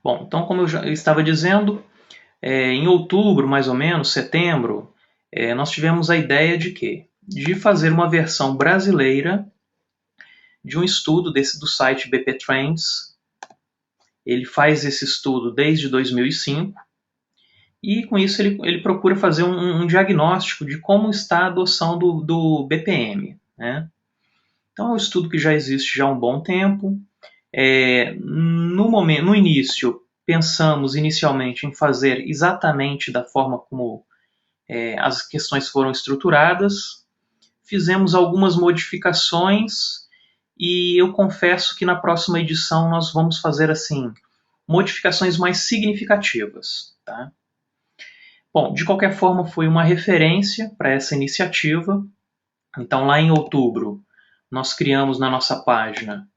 Bom, então como eu já estava dizendo, em outubro, mais ou menos, setembro, nós tivemos a ideia de quê? De fazer uma versão brasileira de um estudo do site BP Trends. Ele faz esse estudo desde 2005 e com isso ele procura fazer um diagnóstico de como está a adoção do BPM, né? Então é um estudo que já existe já há um bom tempo. No início, pensamos inicialmente em fazer exatamente da forma como as questões foram estruturadas. Fizemos algumas modificações e eu confesso que na próxima edição nós vamos fazer assim modificações mais significativas, tá? Bom, de qualquer forma foi uma referência para essa iniciativa. Então lá em outubro nós criamos na nossa página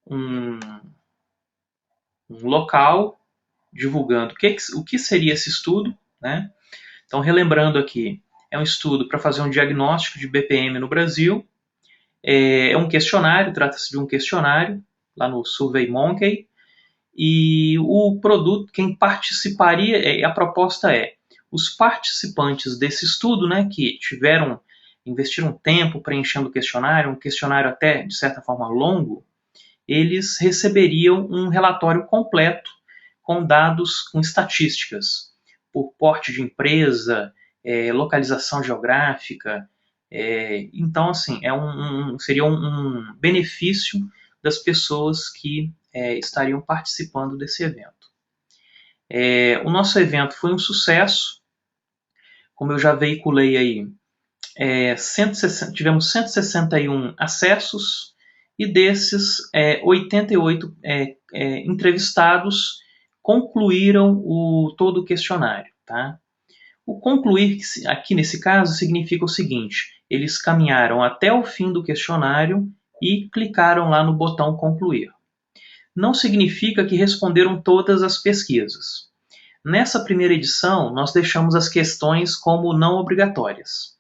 um local divulgando o que seria esse estudo, né? Então, relembrando aqui, é um estudo para fazer um diagnóstico de BPM no Brasil. É um questionário, trata-se de um questionário, lá no SurveyMonkey. E o produto, quem participaria, a proposta é, os participantes desse estudo, né, que investiram tempo preenchendo o questionário, um questionário até, de certa forma, longo, eles receberiam um relatório completo com dados, com estatísticas, por porte de empresa, localização geográfica. Então, assim, seria um benefício das pessoas que estariam participando desse evento. O nosso evento foi um sucesso, como eu já veiculei aí, tivemos 161 acessos, e desses 88 entrevistados concluíram todo o questionário. Tá? O concluir aqui nesse caso significa o seguinte: eles caminharam até o fim do questionário e clicaram lá no botão concluir. Não significa que responderam todas as pesquisas. Nessa primeira edição, nós deixamos as questões como não obrigatórias.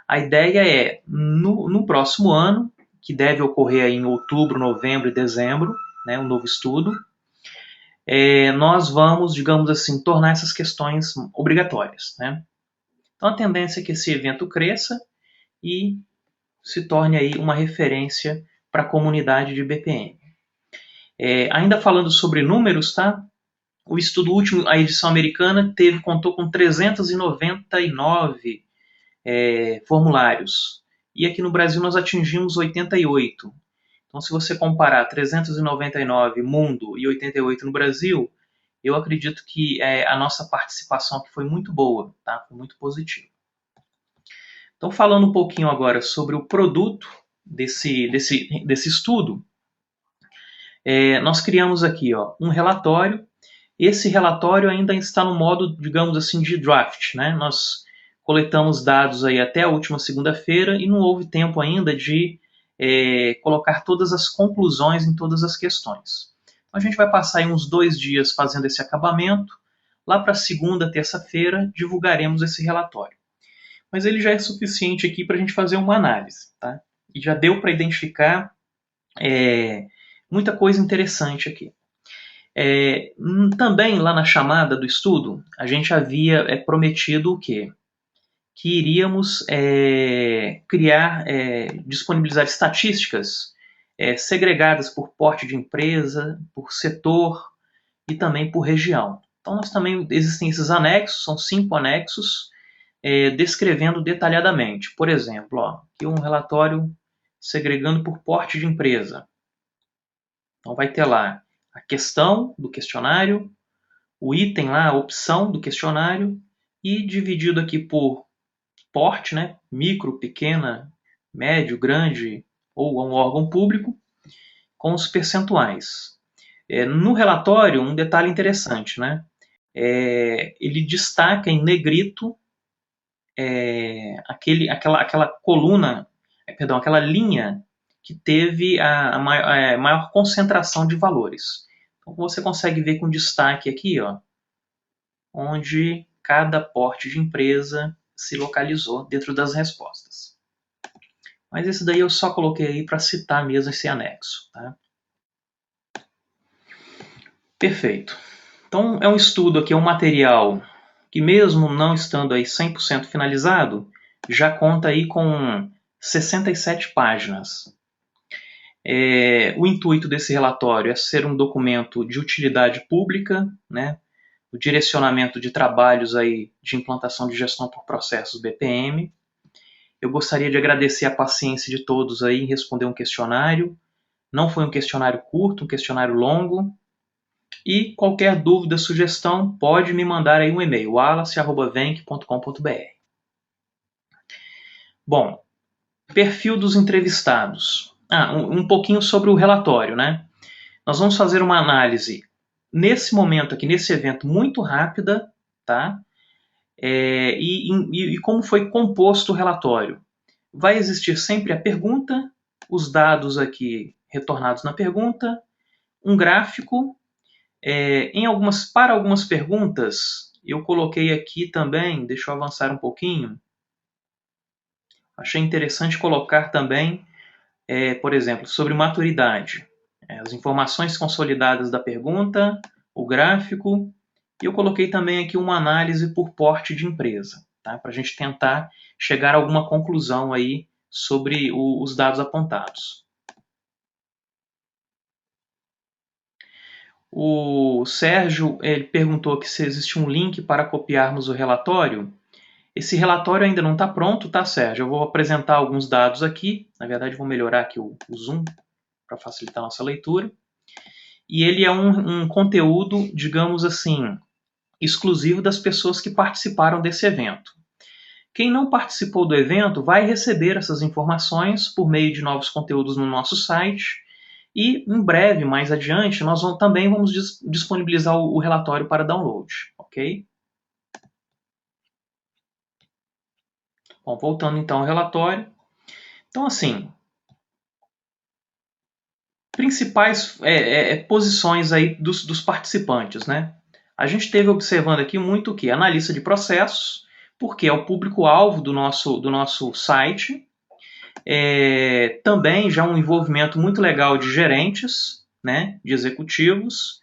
A ideia é, no próximo ano, que deve ocorrer aí em outubro, novembro e dezembro, né, um novo estudo, nós vamos, digamos assim, tornar essas questões obrigatórias. Né? Então a tendência é que esse evento cresça e se torne aí uma referência para a comunidade de BPM. Ainda falando sobre números, tá? O estudo último, a edição americana, contou com 399 formulários. E aqui no Brasil nós atingimos 88. Então, se você comparar 399 mundo e 88 no Brasil, eu acredito que a nossa participação aqui foi muito boa, tá? Foi muito positiva. Então, falando um pouquinho agora sobre o produto desse estudo, nós criamos aqui um relatório. Esse relatório ainda está no modo, digamos assim, de draft, né? Nós coletamos dados aí até a última segunda-feira e não houve tempo ainda de colocar todas as conclusões em todas as questões. Então a gente vai passar aí uns 2 dias fazendo esse acabamento. Lá para segunda, terça-feira, divulgaremos esse relatório. Mas ele já é suficiente aqui para a gente fazer uma análise, tá? E já deu para identificar muita coisa interessante aqui. Também lá na chamada do estudo, a gente havia prometido o quê? Que iríamos disponibilizar estatísticas segregadas por porte de empresa, por setor e também por região. Então, nós também existem esses anexos, são 5 anexos, descrevendo detalhadamente. Por exemplo, aqui um relatório segregando por porte de empresa. Então, vai ter lá a questão do questionário, o item lá, a opção do questionário, e dividido aqui por porte, né? Micro, pequena, médio, grande ou um órgão público, com os percentuais. No relatório, um detalhe interessante, né? Ele destaca em negrito aquela coluna, aquela linha que teve a maior concentração de valores. Então você consegue ver com destaque aqui, onde cada porte de empresa se localizou dentro das respostas. Mas esse daí eu só coloquei aí para citar mesmo esse anexo. Tá? Perfeito. Então, é um estudo aqui, é um material que mesmo não estando aí 100% finalizado, já conta aí com 67 páginas. O intuito desse relatório é ser um documento de utilidade pública, né? O direcionamento de trabalhos aí de implantação de gestão por processos BPM. Eu gostaria de agradecer a paciência de todos aí em responder um questionário. Não foi um questionário curto, um questionário longo. E qualquer dúvida, sugestão, pode me mandar aí um e-mail, wallace@venc.com.br. Bom, perfil dos entrevistados. Um pouquinho sobre o relatório, né? Nós vamos fazer uma análise nesse momento aqui, nesse evento, muito rápida, tá? E como foi composto o relatório. Vai existir sempre a pergunta, os dados aqui retornados na pergunta, um gráfico. Para algumas perguntas, eu coloquei aqui também, deixa eu avançar um pouquinho. Achei interessante colocar também, por exemplo, sobre maturidade. As informações consolidadas da pergunta, o gráfico, e eu coloquei também aqui uma análise por porte de empresa, tá? Para a gente tentar chegar a alguma conclusão aí sobre os dados apontados. O Sérgio ele perguntou aqui se existe um link para copiarmos o relatório. Esse relatório ainda não está pronto, tá, Sérgio? Eu vou apresentar alguns dados aqui. Na verdade, vou melhorar aqui o zoom para facilitar a nossa leitura. E ele é um conteúdo, digamos assim, exclusivo das pessoas que participaram desse evento. Quem não participou do evento vai receber essas informações por meio de novos conteúdos no nosso site. E em breve, mais adiante, nós também vamos disponibilizar o relatório para download, ok? Bom, voltando então ao relatório. Então, assim, principais posições aí dos participantes, né? A gente esteve observando aqui muito o que? Analista de processos, porque é o público-alvo do nosso site. Também já um envolvimento muito legal de gerentes, né? De executivos.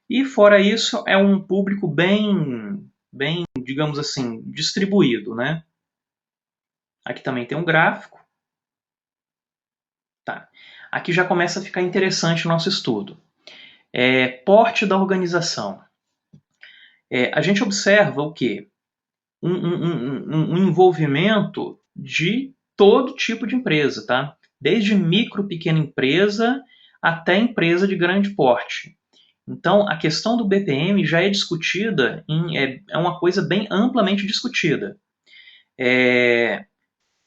E fora isso, é um público bem, digamos assim, distribuído, né? Aqui também tem um gráfico. Tá. Aqui já começa a ficar interessante o nosso estudo. Porte da organização. A gente observa o quê? Um envolvimento de todo tipo de empresa, tá? Desde micro, pequena empresa até empresa de grande porte. Então, a questão do BPM já é discutida, é uma coisa bem amplamente discutida.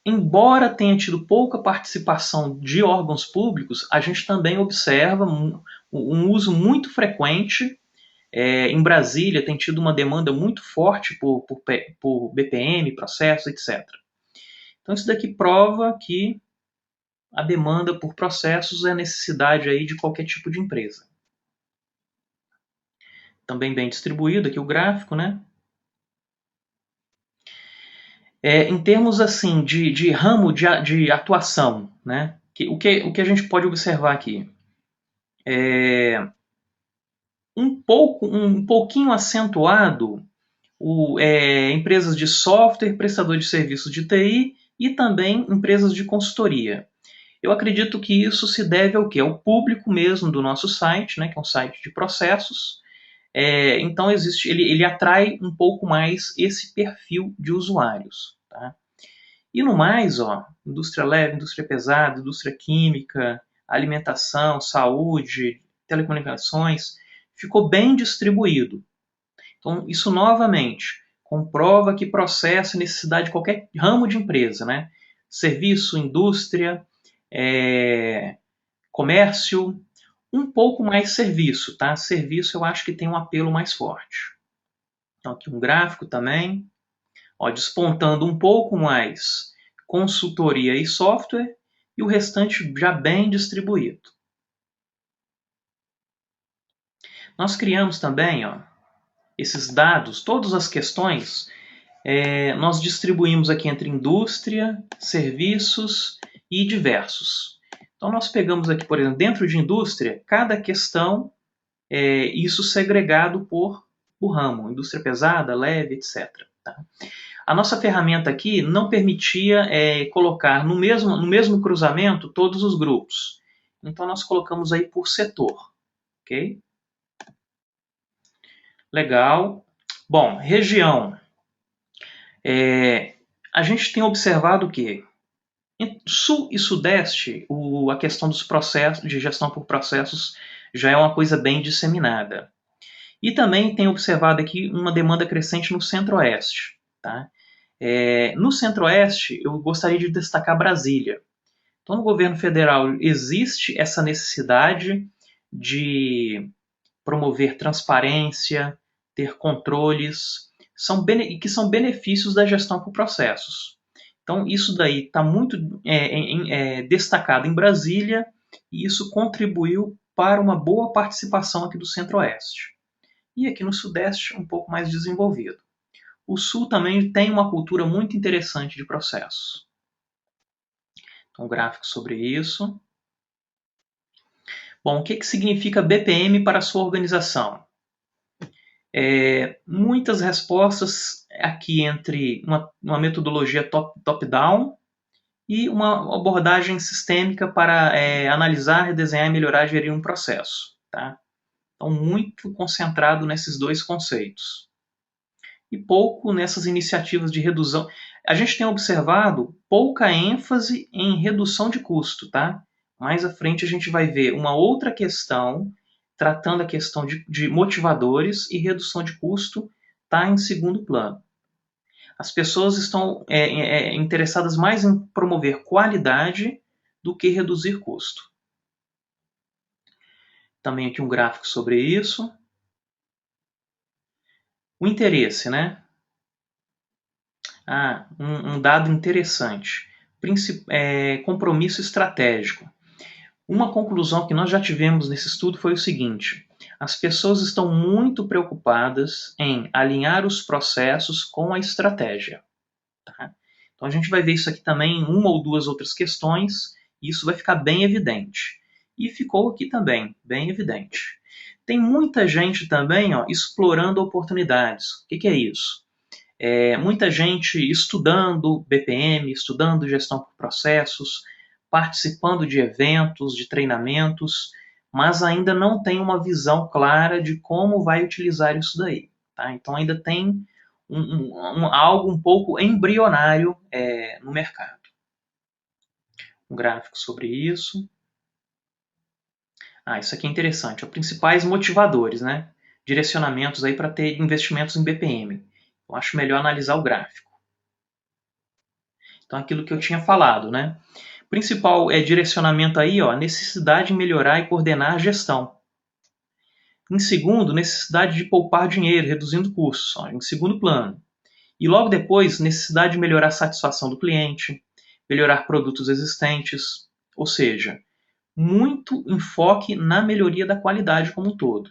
Embora tenha tido pouca participação de órgãos públicos, a gente também observa um uso muito frequente. Em Brasília tem tido uma demanda muito forte por BPM, processos, etc. Então isso daqui prova que a demanda por processos é a necessidade aí de qualquer tipo de empresa. Também bem distribuído aqui o gráfico, né? Em termos assim de ramo de atuação, né? O que a gente pode observar aqui? Um pouquinho acentuado empresas de software, prestadores de serviços de TI e também empresas de consultoria. Eu acredito que isso se deve ao quê? Ao público mesmo do nosso site, né, que é um site de processos. Então ele atrai um pouco mais esse perfil de usuários. Tá? E no mais, indústria leve, indústria pesada, indústria química, alimentação, saúde, telecomunicações, ficou bem distribuído. Então, isso novamente comprova que processo é necessidade de qualquer ramo de empresa, né? Serviço, indústria, comércio, um pouco mais serviço, tá? Serviço eu acho que tem um apelo mais forte. Então, aqui um gráfico também, despontando um pouco mais consultoria e software, e o restante já bem distribuído. Nós criamos também, esses dados, todas as questões, nós distribuímos aqui entre indústria, serviços e diversos. Então nós pegamos aqui, por exemplo, dentro de indústria, cada questão isso segregado por ramo, indústria pesada, leve, etc. Tá? A nossa ferramenta aqui não permitia colocar no mesmo cruzamento todos os grupos. Então, nós colocamos aí por setor. Ok? Legal. Bom, região. A gente tem observado que em Sul e Sudeste, a questão dos processos, de gestão por processos, já é uma coisa bem disseminada. E também tem observado aqui uma demanda crescente no Centro-Oeste. Tá? No Centro-Oeste, eu gostaria de destacar Brasília. Então, no governo federal, existe essa necessidade de promover transparência, ter controles, que são benefícios da gestão por processos. Então, isso daí está muito destacado em Brasília e isso contribuiu para uma boa participação aqui do Centro-Oeste. E aqui no Sudeste, um pouco mais desenvolvido. O Sul também tem uma cultura muito interessante de processos. Então, um gráfico sobre isso. Bom, o que significa BPM para a sua organização? Muitas respostas aqui entre uma metodologia top-down e uma abordagem sistêmica para analisar, redesenhar, melhorar e gerir um processo. Tá? Então, muito concentrado nesses dois conceitos. E pouco nessas iniciativas de redução. A gente tem observado pouca ênfase em redução de custo. Tá? Mais à frente a gente vai ver uma outra questão tratando a questão de motivadores e redução de custo está em segundo plano. As pessoas estão interessadas mais em promover qualidade do que reduzir custo. Também aqui um gráfico sobre isso. O interesse, né? Um dado interessante. Compromisso estratégico. Uma conclusão que nós já tivemos nesse estudo foi o seguinte: as pessoas estão muito preocupadas em alinhar os processos com a estratégia. Tá? Então a gente vai ver isso aqui também em uma ou duas outras questões, e isso vai ficar bem evidente. E ficou aqui também, bem evidente. Tem muita gente também explorando oportunidades. O que é isso? Muita gente estudando BPM, estudando gestão por processos, participando de eventos, de treinamentos, mas ainda não tem uma visão clara de como vai utilizar isso daí. Tá? Então ainda tem algo um pouco embrionário no mercado. Um gráfico sobre isso. Isso aqui é interessante. Os principais motivadores, né? Direcionamentos aí para ter investimentos em BPM. Eu acho melhor analisar o gráfico. Então, aquilo que eu tinha falado, né? Principal direcionamento aí, necessidade de melhorar e coordenar a gestão. Em segundo, necessidade de poupar dinheiro, reduzindo custos, em segundo plano. E logo depois, necessidade de melhorar a satisfação do cliente, melhorar produtos existentes, ou seja, muito enfoque na melhoria da qualidade como um todo.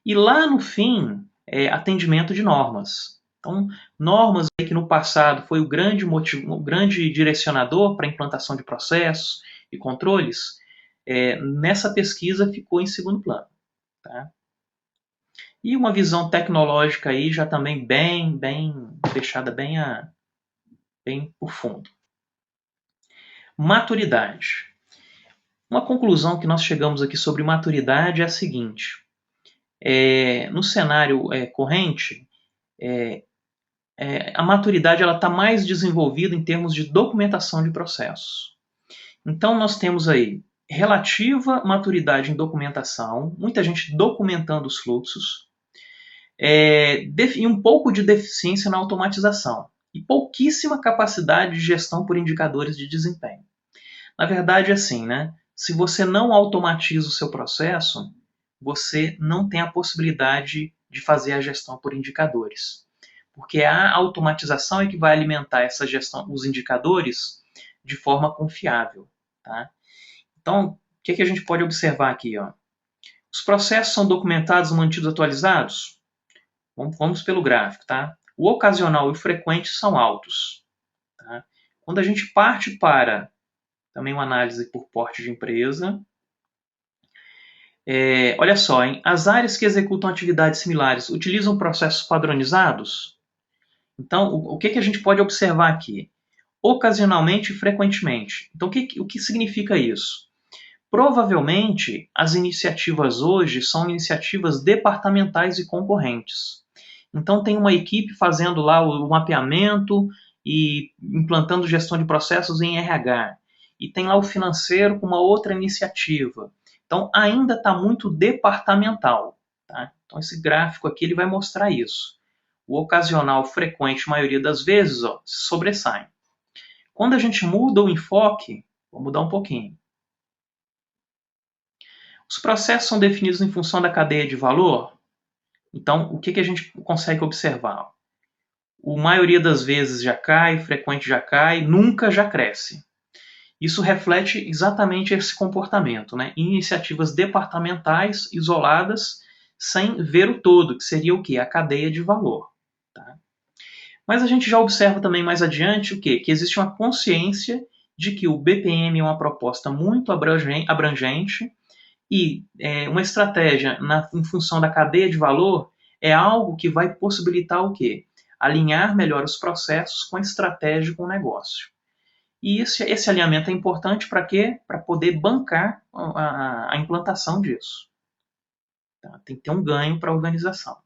E lá no fim, atendimento de normas. Então, normas aí que no passado foi o grande direcionador para a implantação de processos e controles, nessa pesquisa ficou em segundo plano. Tá? E uma visão tecnológica aí já também bem deixada bem por fundo. Maturidade. Uma conclusão que nós chegamos aqui sobre maturidade é a seguinte. No cenário corrente, a maturidade está mais desenvolvida em termos de documentação de processos. Então, nós temos aí relativa maturidade em documentação, muita gente documentando os fluxos, e um pouco de deficiência na automatização, e pouquíssima capacidade de gestão por indicadores de desempenho. Na verdade, é assim, né? Se você não automatiza o seu processo, você não tem a possibilidade de fazer a gestão por indicadores. Porque a automatização é que vai alimentar essa gestão, os indicadores, de forma confiável. Tá? Então, o que a gente pode observar aqui? Os processos são documentados, mantidos, atualizados? Vamos pelo gráfico. Tá? O ocasional e o frequente são altos. Tá? Quando a gente parte para também uma análise por porte de empresa, Olha só, hein? As áreas que executam atividades similares utilizam processos padronizados? Então, o que a gente pode observar aqui? Ocasionalmente e frequentemente. Então, o que significa isso? Provavelmente, as iniciativas hoje são iniciativas departamentais e concorrentes. Então, tem uma equipe fazendo lá o mapeamento e implantando gestão de processos em RH. E tem lá o financeiro com uma outra iniciativa. Então, ainda está muito departamental. Tá? Então, esse gráfico aqui ele vai mostrar isso. O ocasional, frequente, maioria das vezes, se sobressai. Quando a gente muda o enfoque, vou mudar um pouquinho. Os processos são definidos em função da cadeia de valor? Então, o que a gente consegue observar? A maioria das vezes já cai, frequente já cai, nunca já cresce. Isso reflete exatamente esse comportamento, né? Iniciativas departamentais isoladas sem ver o todo, que seria o quê? A cadeia de valor. Tá? Mas a gente já observa também mais adiante o quê? Que existe uma consciência de que o BPM é uma proposta muito abrangente e uma estratégia em função da cadeia de valor é algo que vai possibilitar o quê? Alinhar melhor os processos com a estratégia e com o negócio. E esse alinhamento é importante para quê? Para poder bancar a implantação disso. Tá? Tem que ter um ganho para a organização.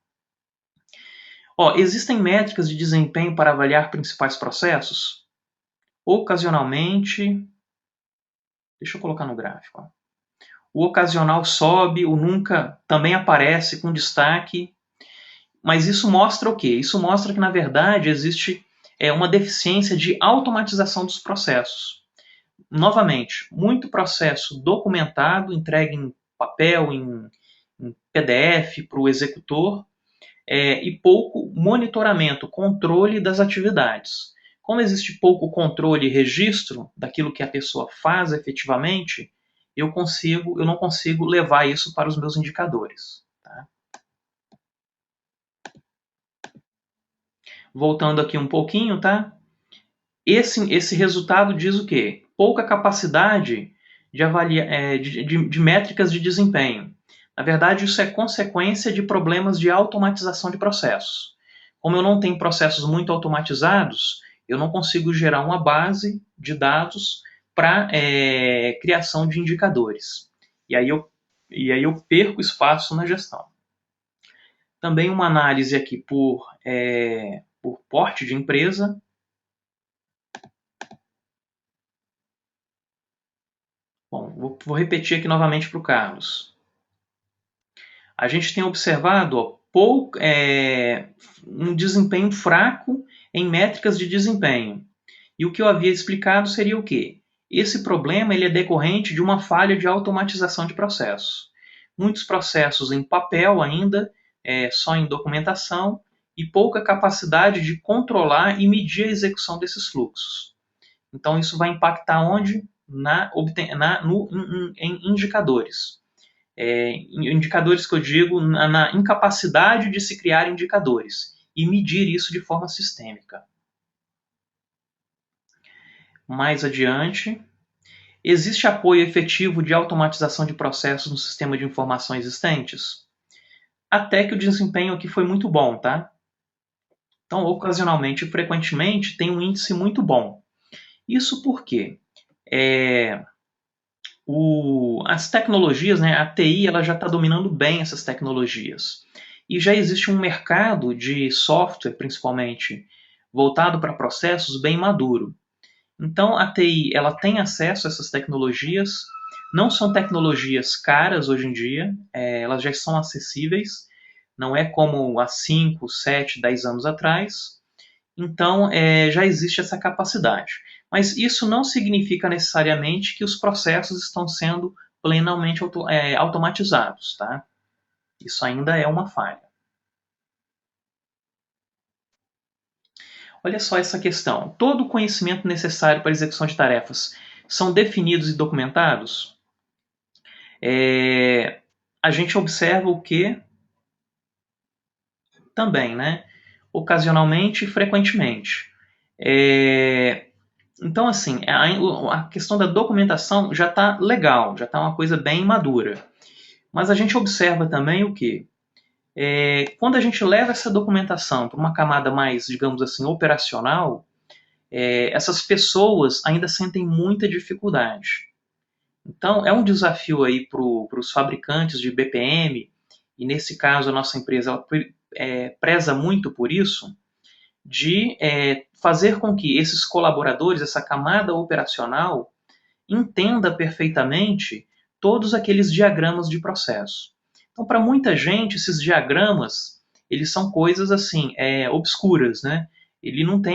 Existem métricas de desempenho para avaliar principais processos? Ocasionalmente, deixa eu colocar no gráfico. O ocasional sobe, o nunca também aparece com destaque. Mas isso mostra o quê? Isso mostra que, na verdade, existe uma deficiência de automatização dos processos. Novamente, muito processo documentado, entregue em papel, em PDF para o executor, e pouco monitoramento, controle das atividades. Como existe pouco controle e registro daquilo que a pessoa faz efetivamente, eu não consigo levar isso para os meus indicadores. Tá? Voltando aqui um pouquinho, tá? Esse resultado diz o quê? Pouca capacidade de métricas de desempenho. Na verdade, isso é consequência de problemas de automatização de processos. Como eu não tenho processos muito automatizados, eu não consigo gerar uma base de dados para criação de indicadores. E aí eu perco espaço na gestão. Também uma análise aqui por porte de empresa. Bom, vou repetir aqui novamente para o Carlos. A gente tem observado um desempenho fraco em métricas de desempenho. E o que eu havia explicado seria o quê? Esse problema ele é decorrente de uma falha de automatização de processos. Muitos processos em papel ainda, só em documentação, e pouca capacidade de controlar e medir a execução desses fluxos. Então, isso vai impactar onde? Em indicadores. Indicadores que eu digo na incapacidade de se criar indicadores e medir isso de forma sistêmica. Mais adiante, existe apoio efetivo de automatização de processos no sistema de informação existentes? Até que o desempenho aqui foi muito bom, tá? Então, ocasionalmente e frequentemente tem um índice muito bom. Isso porque as tecnologias, né, a TI, ela já está dominando bem essas tecnologias. E já existe um mercado de software, principalmente, voltado para processos bem maduro. Então, a TI ela tem acesso a essas tecnologias. Não são tecnologias caras hoje em dia, elas já são acessíveis. Não é como há 5, 7, 10 anos atrás. Então, já existe essa capacidade. Mas isso não significa necessariamente que os processos estão sendo plenamente automatizados. Tá? Isso ainda é uma falha. Olha só essa questão. Todo o conhecimento necessário para a execução de tarefas são definidos e documentados? A gente observa o que também, né? Ocasionalmente e frequentemente. Então, assim, a questão da documentação já está legal, já está uma coisa bem madura. Mas a gente observa também o quê? Quando a gente leva essa documentação para uma camada mais, digamos assim, operacional, essas pessoas ainda sentem muita dificuldade. Então, é um desafio aí para os fabricantes de BPM, e nesse caso a nossa empresa ela, preza muito por isso, de fazer com que esses colaboradores, essa camada operacional, entenda perfeitamente todos aqueles diagramas de processo. Então, para muita gente, esses diagramas, eles são coisas assim, obscuras, né?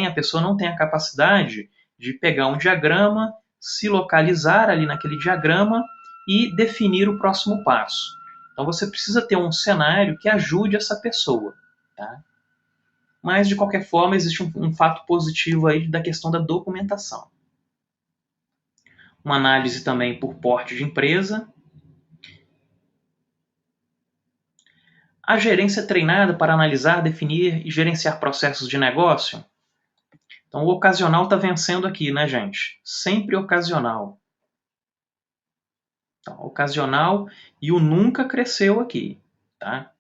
A pessoa não tem a capacidade de pegar um diagrama, se localizar ali naquele diagrama e definir o próximo passo. Então, você precisa ter um cenário que ajude essa pessoa, tá? Mas, de qualquer forma, existe um fato positivo aí da questão da documentação. Uma análise também por porte de empresa. A gerência é treinada para analisar, definir e gerenciar processos de negócio? Então, o ocasional está vencendo aqui, né, gente? Sempre ocasional. Então, ocasional e o nunca cresceu aqui, tá?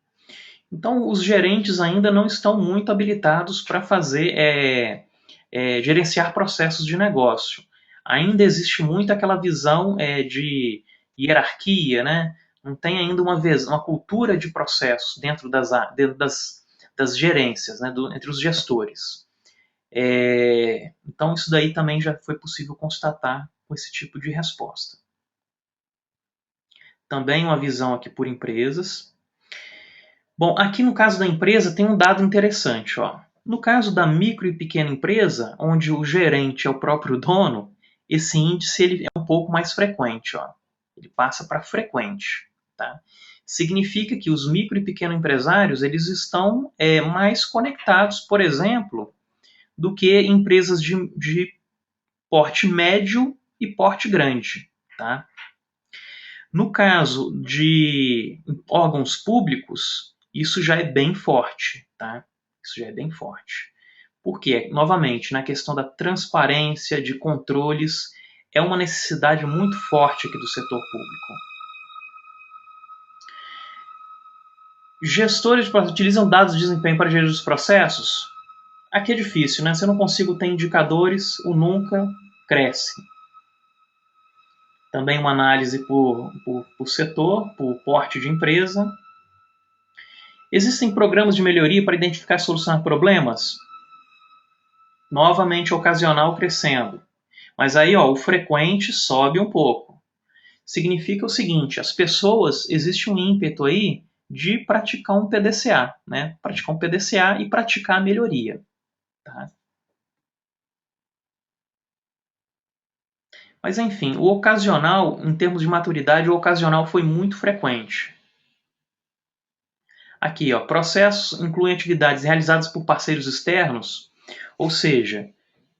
Então, os gerentes ainda não estão muito habilitados para fazer, gerenciar processos de negócio. Ainda existe muito aquela visão de hierarquia, né? Não tem ainda uma cultura de processos dentro das gerências, né? Entre os gestores. Então, isso daí também já foi possível constatar com esse tipo de resposta. Também uma visão aqui por empresas. Bom, aqui no caso da empresa tem um dado interessante. Ó. No caso da micro e pequena empresa, onde o gerente é o próprio dono, esse índice ele é um pouco mais frequente. Ó. Ele passa para frequente. Tá? Significa que os micro e pequeno empresários eles estão mais conectados, por exemplo, do que empresas de porte médio e porte grande. Tá? No caso de órgãos públicos, isso já é bem forte, tá? Isso já é bem forte. Por quê? Novamente, na questão da transparência, de controles, é uma necessidade muito forte aqui do setor público. Gestores utilizam dados de desempenho para gerir os processos? Aqui é difícil, né? Se eu não consigo ter indicadores, o nunca cresce. Também uma análise por setor, por porte de empresa. Existem programas de melhoria para identificar e solucionar problemas? Novamente, ocasional crescendo. Mas aí, ó, o frequente sobe um pouco. Significa o seguinte, as pessoas, existe um ímpeto aí de praticar um PDCA, né? Praticar um PDCA e praticar a melhoria. Tá? Mas enfim, o ocasional, em termos de maturidade, o ocasional foi muito frequente. Aqui, ó, processos incluem atividades realizadas por parceiros externos, ou seja,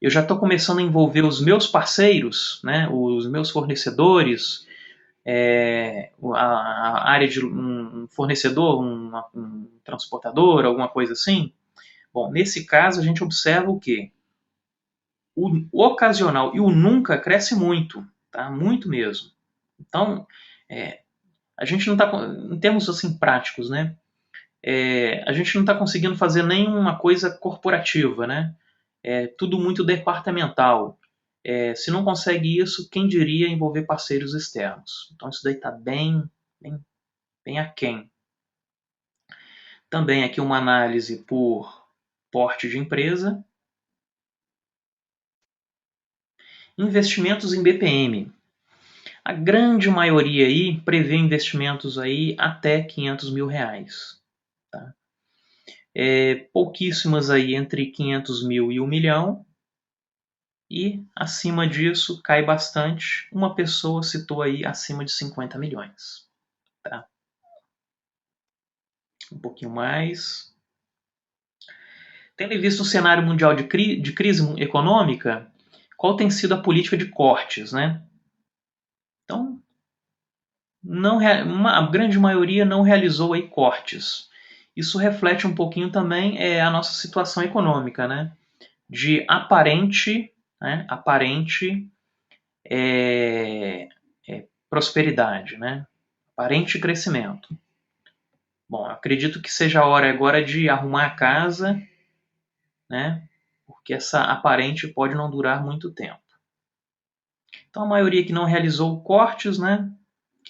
eu já estou começando a envolver os meus parceiros, né, os meus fornecedores, a área de um fornecedor, um transportador, alguma coisa assim. Bom, nesse caso a gente observa o quê? O ocasional e o nunca cresce muito, tá? Muito mesmo. Então, a gente não está, em termos assim práticos, né? A gente não está conseguindo fazer nenhuma coisa corporativa, né? É tudo muito departamental. Se não consegue isso, quem diria envolver parceiros externos? Então isso daí está bem aquém. Também aqui uma análise por porte de empresa. Investimentos em BPM. A grande maioria aí prevê investimentos aí até R$500 mil. Tá? Pouquíssimas aí entre 500 mil e 1 milhão. E acima disso cai bastante. Uma pessoa citou aí acima de 50 milhões. Tá? Um pouquinho mais. Tendo visto o cenário mundial de crise econômica, qual tem sido a política de cortes, né? Então, a grande maioria não realizou aí cortes. Isso reflete um pouquinho também a nossa situação econômica, né? De aparente prosperidade, né? Aparente crescimento. Bom, acredito que seja a hora agora de arrumar a casa, né? Porque essa aparente pode não durar muito tempo. Então a maioria que não realizou cortes, né?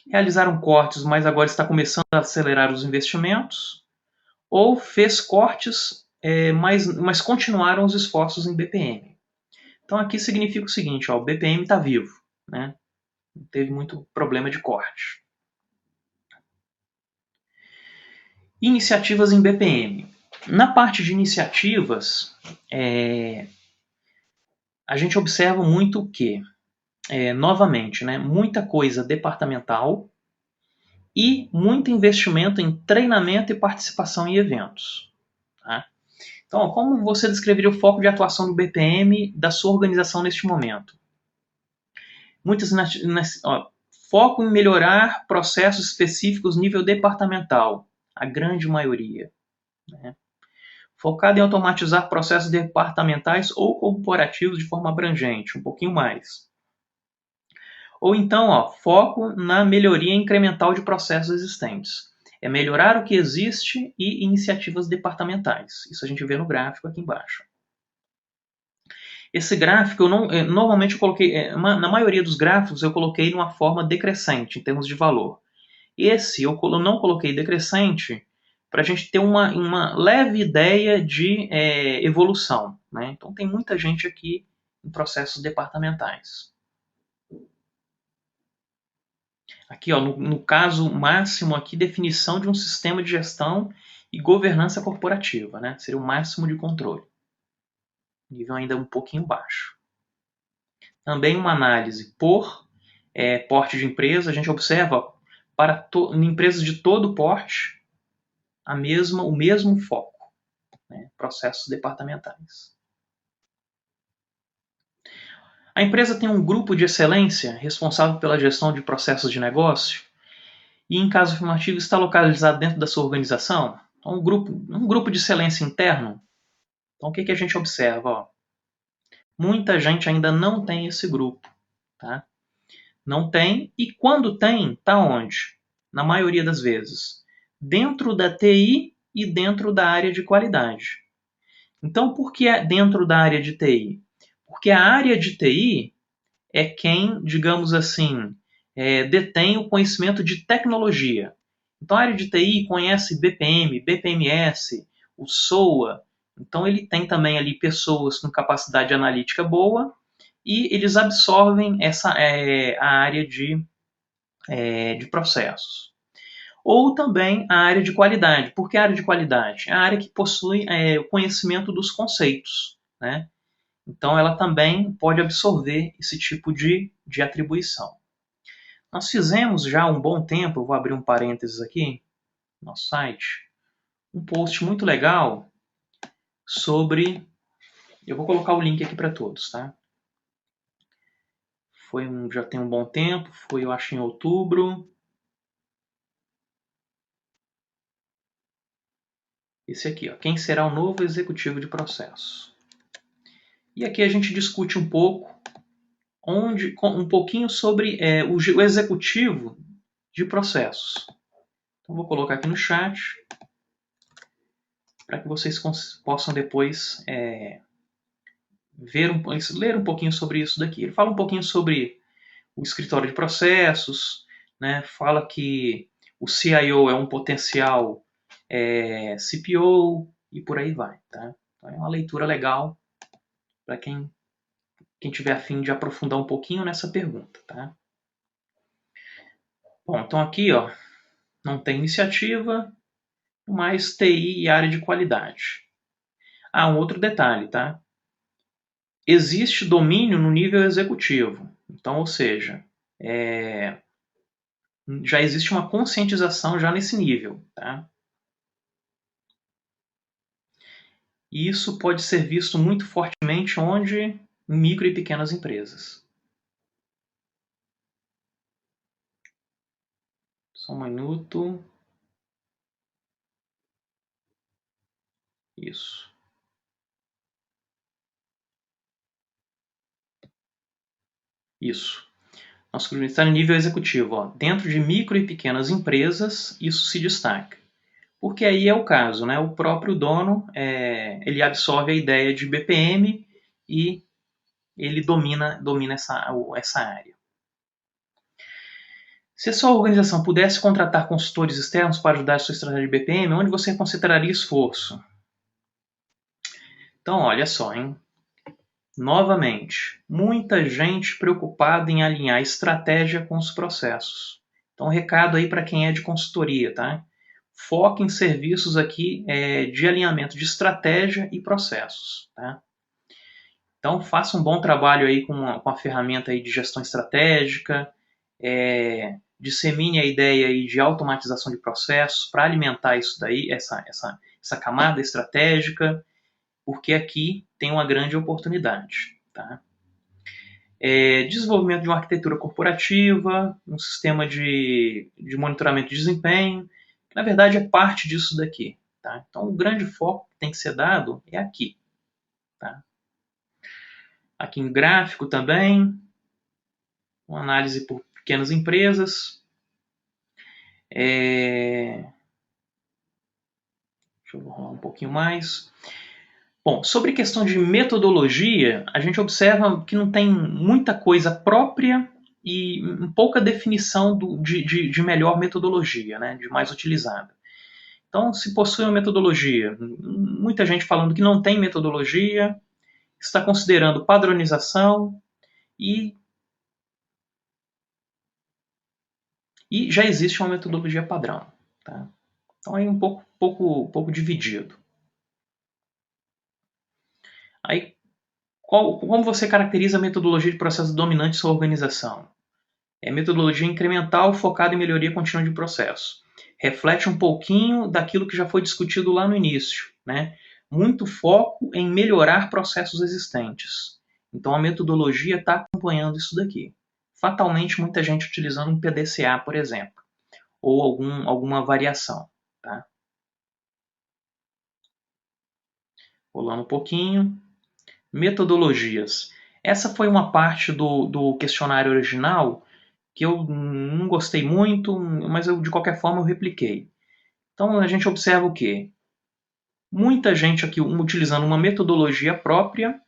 Realizaram cortes, mas agora está começando a acelerar os investimentos, ou fez cortes, mas continuaram os esforços em BPM. Então aqui significa o seguinte, ó, o BPM está vivo, né? Não teve muito problema de corte. Iniciativas em BPM. Na parte de iniciativas, a gente observa muito que, novamente, né, muita coisa departamental e muito investimento em treinamento e participação em eventos. Tá? Então, ó, como você descreveria o foco de atuação do BPM da sua organização neste momento? Foco em melhorar processos específicos nível departamental, a grande maioria. Né? Focado em automatizar processos departamentais ou corporativos de forma abrangente, um pouquinho mais. Ou então, ó, foco na melhoria incremental de processos existentes. É melhorar o que existe e iniciativas departamentais. Isso a gente vê no gráfico aqui embaixo. Esse gráfico, normalmente eu coloquei, na maioria dos gráficos eu coloquei numa forma decrescente, em termos de valor. Esse eu não coloquei decrescente para a gente ter uma leve ideia de evolução. Né? Então tem muita gente aqui em processos departamentais. Aqui, ó, no caso máximo aqui, definição de um sistema de gestão e governança corporativa. Né? Seria o máximo de controle. Nível ainda um pouquinho baixo. Também uma análise por porte de empresa. A gente observa para em empresas de todo porte o mesmo foco. Né? Processos departamentais. A empresa tem um grupo de excelência responsável pela gestão de processos de negócio e, em caso afirmativo, está localizado dentro da sua organização. Então, um grupo de excelência interno. Então, o que a gente observa? Ó, muita gente ainda não tem esse grupo. Tá? Não tem, e quando tem, está onde? Na maioria das vezes, dentro da TI e dentro da área de qualidade. Então, por que é dentro da área de TI? Porque a área de TI é quem, digamos assim, detém o conhecimento de tecnologia. Então, a área de TI conhece BPM, BPMS, o SOA. Então, ele tem também ali pessoas com capacidade analítica boa e eles absorvem a área de processos. Ou também a área de qualidade. Por que a área de qualidade? É a área que possui o conhecimento dos conceitos. Né? Então, ela também pode absorver esse tipo de atribuição. Nós fizemos já há um bom tempo, eu vou abrir um parênteses aqui, no nosso site, um post muito legal sobre... Eu vou colocar o link aqui para todos, tá? Já tem um bom tempo, foi eu acho em outubro. Esse aqui, ó, quem será o novo executivo de processo? E aqui a gente discute um pouco, um pouquinho sobre o executivo de processos. Então vou colocar aqui no chat para que vocês possam depois ler um pouquinho sobre isso daqui. Ele fala um pouquinho sobre o escritório de processos, né? Fala que o CIO é um potencial CPO e por aí vai. Tá? Então é uma leitura legal para quem tiver a fim de aprofundar um pouquinho nessa pergunta. Tá? Bom, então aqui ó, não tem iniciativa, mas TI e área de qualidade. Ah, um outro detalhe, tá? Existe domínio no nível executivo. Então, ou seja, já existe uma conscientização já nesse nível. Tá? E isso pode ser visto muito fortemente onde? Em micro e pequenas empresas. Só um minuto. Isso. Isso. Nosso grupo está em nível executivo. Ó. Dentro de micro e pequenas empresas, isso se destaca. Porque aí é o caso, né? O próprio dono ele absorve a ideia de BPM e ele domina essa área. Se a sua organização pudesse contratar consultores externos para ajudar a sua estratégia de BPM, onde você concentraria esforço? Então, olha só, hein? Novamente, muita gente preocupada em alinhar estratégia com os processos. Então, recado aí para quem é de consultoria, tá? Foque em serviços aqui de alinhamento de estratégia e processos, tá? Então, faça um bom trabalho aí com a ferramenta aí de gestão estratégica, dissemine a ideia aí de automatização de processos para alimentar isso daí, essa camada estratégica, porque aqui tem uma grande oportunidade. Tá? Desenvolvimento de uma arquitetura corporativa, um sistema de monitoramento de desempenho, que na verdade é parte disso daqui. Tá? Então, o grande foco que tem que ser dado é aqui. Tá? Aqui em gráfico também, uma análise por pequenas empresas. Deixa eu rolar um pouquinho mais. Bom, sobre questão de metodologia, a gente observa que não tem muita coisa própria e pouca definição de melhor metodologia, né, de mais utilizada. Então, se possui uma metodologia, muita gente falando que não tem metodologia, está considerando padronização e já existe uma metodologia padrão. Tá? Então, aí um pouco dividido. Aí, como você caracteriza a metodologia de processo dominante em sua organização? É metodologia incremental focada em melhoria contínua de processo. Reflete um pouquinho daquilo que já foi discutido lá no início. Né? Muito foco em melhorar processos existentes. Então, a metodologia está acompanhando isso daqui. Fatalmente, muita gente utilizando um PDCA, por exemplo, ou alguma variação. Tá? Rolando um pouquinho. Metodologias. Essa foi uma parte do questionário original que eu não gostei muito, mas de qualquer forma eu repliquei. Então a gente observa o quê? Muita gente aqui utilizando uma metodologia própria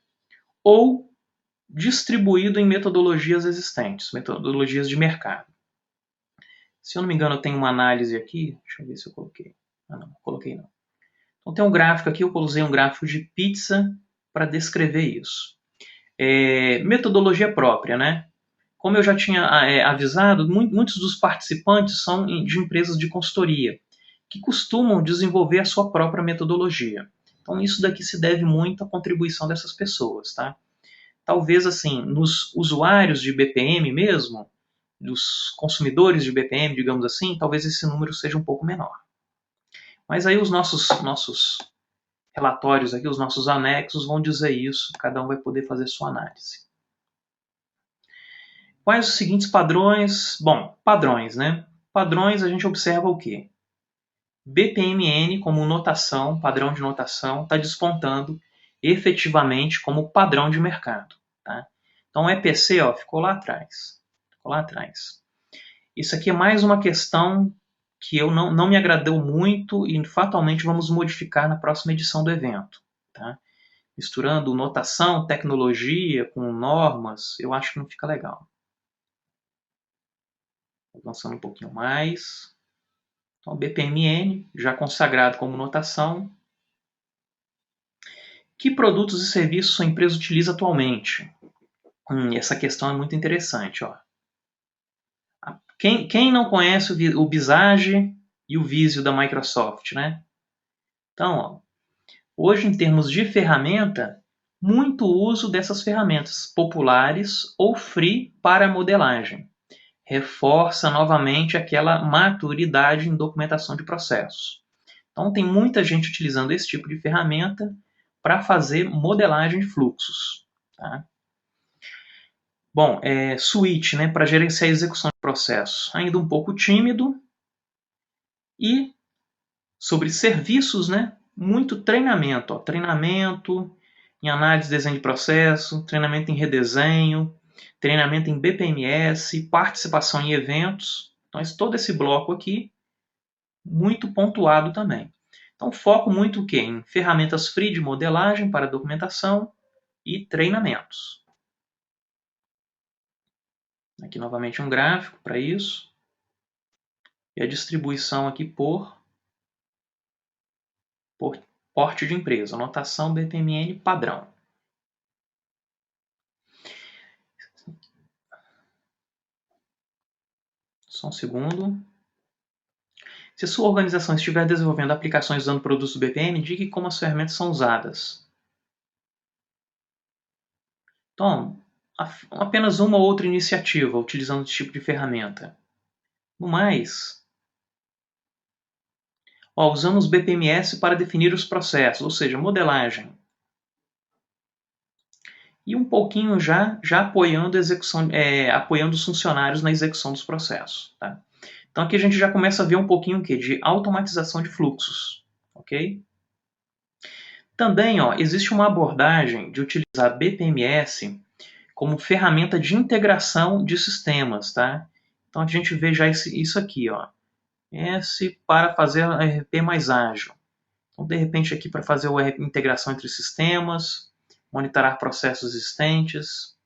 ou distribuído em metodologias existentes, metodologias de mercado. Se eu não me engano, eu tenho uma análise aqui. Deixa eu ver se eu coloquei. Ah, não coloquei não. Então tem um gráfico aqui, eu usei um gráfico de pizza para descrever isso. Metodologia própria, né? Como eu já tinha avisado, muitos dos participantes são de empresas de consultoria, que costumam desenvolver a sua própria metodologia. Então, isso daqui se deve muito à contribuição dessas pessoas. Tá? Talvez, assim, nos usuários de BPM mesmo, dos consumidores de BPM, digamos assim, talvez esse número seja um pouco menor. Mas aí os nossos relatórios aqui, os nossos anexos vão dizer isso, cada um vai poder fazer sua análise. Quais os seguintes padrões? Bom, padrões, né? Padrões a gente observa o quê? BPMN como notação, padrão de notação, está despontando efetivamente como padrão de mercado. Tá? Então o EPC ficou lá atrás. Ficou lá atrás. Isso aqui é mais uma questão que eu não me agradou muito e fatalmente vamos modificar na próxima edição do evento. Tá? Misturando notação, tecnologia com normas, eu acho que não fica legal. Avançando um pouquinho mais. Então, BPMN, já consagrado como notação. Que produtos e serviços sua empresa utiliza atualmente? Essa questão é muito interessante. Ó. Quem não conhece o Visage e o Visio da Microsoft? Né? Então, ó, hoje, em termos de ferramenta, muito uso dessas ferramentas populares ou free para modelagem. Reforça novamente aquela maturidade em documentação de processos. Então, tem muita gente utilizando esse tipo de ferramenta para fazer modelagem de fluxos. Tá? Bom, Suite, né, para gerenciar a execução de processos, ainda um pouco tímido. E sobre serviços, né, muito treinamento. Treinamento em análise e desenho de processo, treinamento em redesenho, treinamento em BPMS, participação em eventos. Então, todo esse bloco aqui, muito pontuado também. Então, foco muito o quê? Em ferramentas free de modelagem para documentação e treinamentos. Aqui novamente um gráfico para isso. E a distribuição aqui por porte de empresa, notação BPMN padrão. Só um segundo. Se a sua organização estiver desenvolvendo aplicações usando produtos do BPM, diga como as ferramentas são usadas. Então, apenas uma ou outra iniciativa utilizando esse tipo de ferramenta. No mais, usamos BPMS para definir os processos, ou seja, modelagem. E um pouquinho já apoiando, apoiando os funcionários na execução dos processos. Tá? Então aqui a gente já começa a ver um pouquinho de automatização de fluxos. Okay? Também existe uma abordagem de utilizar BPMS como ferramenta de integração de sistemas. Tá? Então a gente vê já isso aqui. S para fazer RP mais ágil. Então, de repente, aqui para fazer a integração entre sistemas, monitorar processos existentes.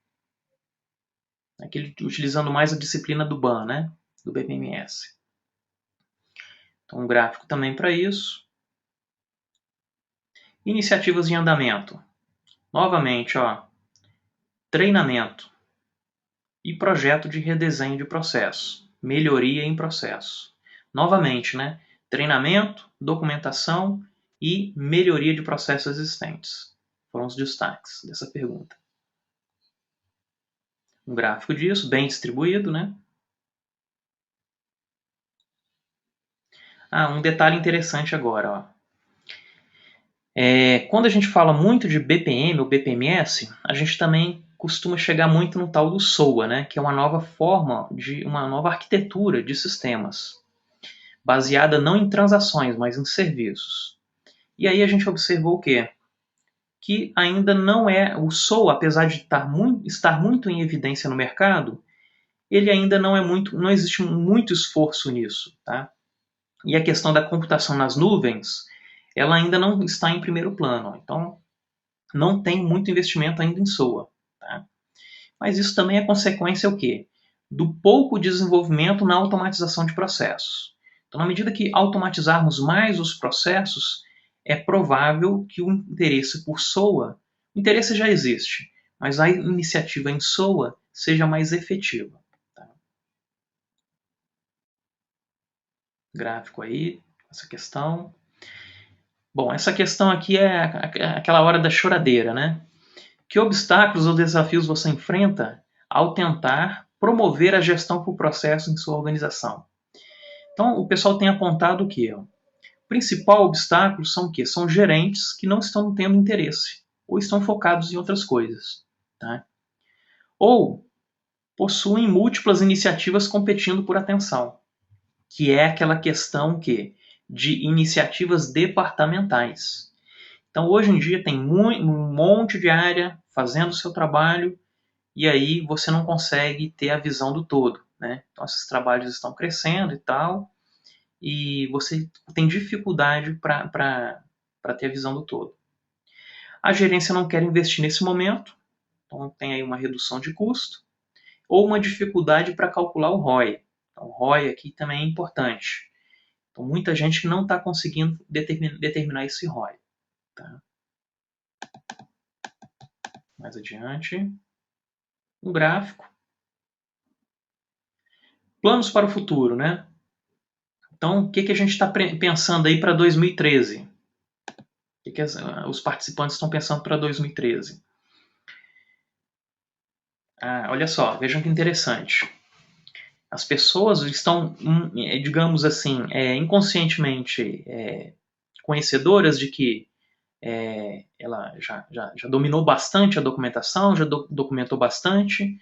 Aqui utilizando mais a disciplina do BAN, né? Do BPMS. Então, um gráfico também para isso. Iniciativas em andamento. Novamente, treinamento e projeto de redesenho de processo. Melhoria em processo. Novamente, né? Treinamento, documentação e melhoria de processos existentes. Foram os destaques dessa pergunta. Um gráfico disso, bem distribuído, né? Um detalhe interessante agora. Quando a gente fala muito de BPM ou BPMS, a gente também costuma chegar muito no tal do SOA, né? Que é uma nova forma, uma nova arquitetura de sistemas, baseada não em transações, mas em serviços. E aí a gente observou o quê? Que ainda não é o SOA, apesar de estar muito em evidência no mercado, ele ainda não existe muito esforço nisso, tá? E a questão da computação nas nuvens, ela ainda não está em primeiro plano. Então, não tem muito investimento ainda em SOA. Tá? Mas isso também é consequência o quê? Do pouco desenvolvimento na automatização de processos. Então, na medida que automatizarmos mais os processos, é provável que o interesse por SOA, o interesse já existe, mas a iniciativa em SOA seja mais efetiva. Tá? Gráfico aí, essa questão. Bom, essa questão aqui é aquela hora da choradeira, né? Que obstáculos ou desafios você enfrenta ao tentar promover a gestão por processo em sua organização? Então, o pessoal tem apontado que o principal obstáculo são o quê? São gerentes que não estão tendo interesse ou estão focados em outras coisas. Tá? Ou possuem múltiplas iniciativas competindo por atenção, que é aquela questão de iniciativas departamentais. Então, hoje em dia, tem um monte de área fazendo o seu trabalho e aí você não consegue ter a visão do todo. Né? Então, esses trabalhos estão crescendo e tal, e você tem dificuldade para ter a visão do todo. A gerência não quer investir nesse momento, então tem aí uma redução de custo, ou uma dificuldade para calcular o ROI. Então, o ROI aqui também é importante. Então, muita gente não está conseguindo determinar esse ROI. Tá? Mais adiante, um gráfico. Planos para o futuro, né? Então, o que a gente está pensando aí para 2013? O que os participantes estão pensando para 2013? Olha só, vejam que interessante. As pessoas estão, digamos assim, inconscientemente conhecedoras de que ela já dominou bastante a documentação, já documentou bastante,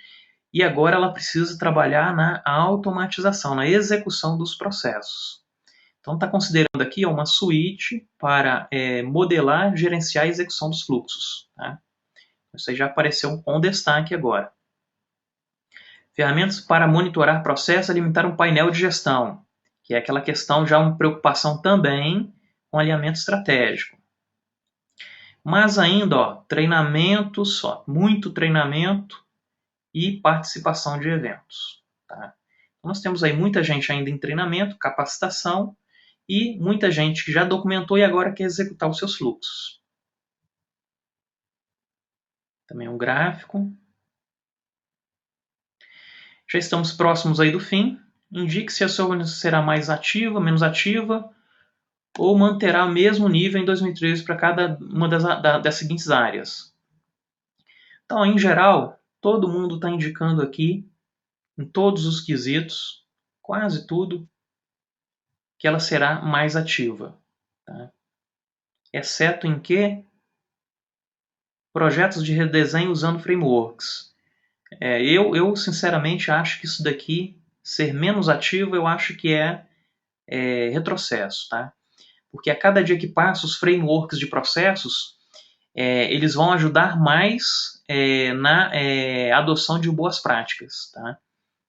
e agora ela precisa trabalhar na automatização, na execução dos processos. Então está considerando aqui uma suíte para modelar, gerenciar a execução dos fluxos. Tá? Isso aí já apareceu com destaque agora. Ferramentas para monitorar processo e alimentar um painel de gestão, que é aquela questão já uma preocupação também com alinhamento estratégico. Mas ainda, ó, treinamento só, muito treinamento e participação de eventos. Tá? Então, nós temos aí muita gente ainda em treinamento, capacitação e muita gente que já documentou e agora quer executar os seus fluxos. Também um gráfico. Já estamos próximos aí do fim. Indique se a sua organização será mais ativa, menos ativa, ou manterá o mesmo nível em 2013 para cada uma das seguintes áreas. Então, em geral, todo mundo está indicando aqui, em todos os quesitos, quase tudo, que ela será mais ativa. Tá? Exceto em que? Projetos de redesenho usando frameworks. Eu sinceramente acho que isso daqui, ser menos ativo, eu acho que é retrocesso. Tá? Porque a cada dia que passa, os frameworks de processos, eles vão ajudar mais na adoção de boas práticas. Tá?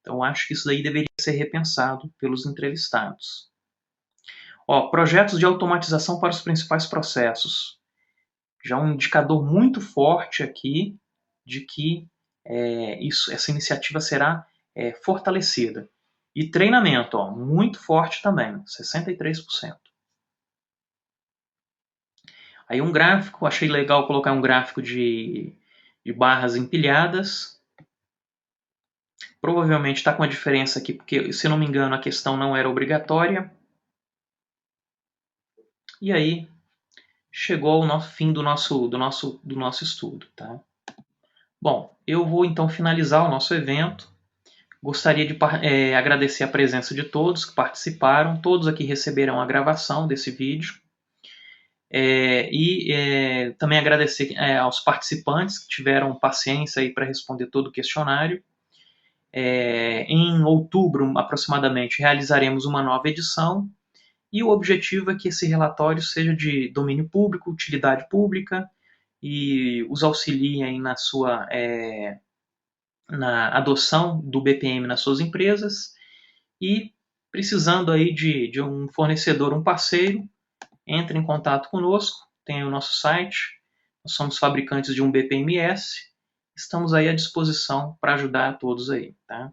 Então, acho que isso daí deveria ser repensado pelos entrevistados. Ó, projetos de automatização para os principais processos. Já um indicador muito forte aqui de que essa iniciativa será fortalecida. E treinamento, ó, muito forte também, 63%. Aí um gráfico, achei legal colocar um gráfico de barras empilhadas. Provavelmente está com a diferença aqui, porque, se não me engano, a questão não era obrigatória. E aí, chegou ao fim do nosso estudo. Tá? Bom, eu vou então finalizar o nosso evento. Gostaria de agradecer a presença de todos que participaram. Todos aqui receberão a gravação desse vídeo. Também agradecer aos participantes que tiveram paciência para responder todo o questionário. Em outubro, aproximadamente, realizaremos uma nova edição e o objetivo é que esse relatório seja de domínio público, utilidade pública e os auxiliem na adoção do BPM nas suas empresas e precisando aí de um fornecedor, um parceiro, entre em contato conosco, tem o nosso site, nós somos fabricantes de um BPMS, estamos aí à disposição para ajudar a todos aí, tá?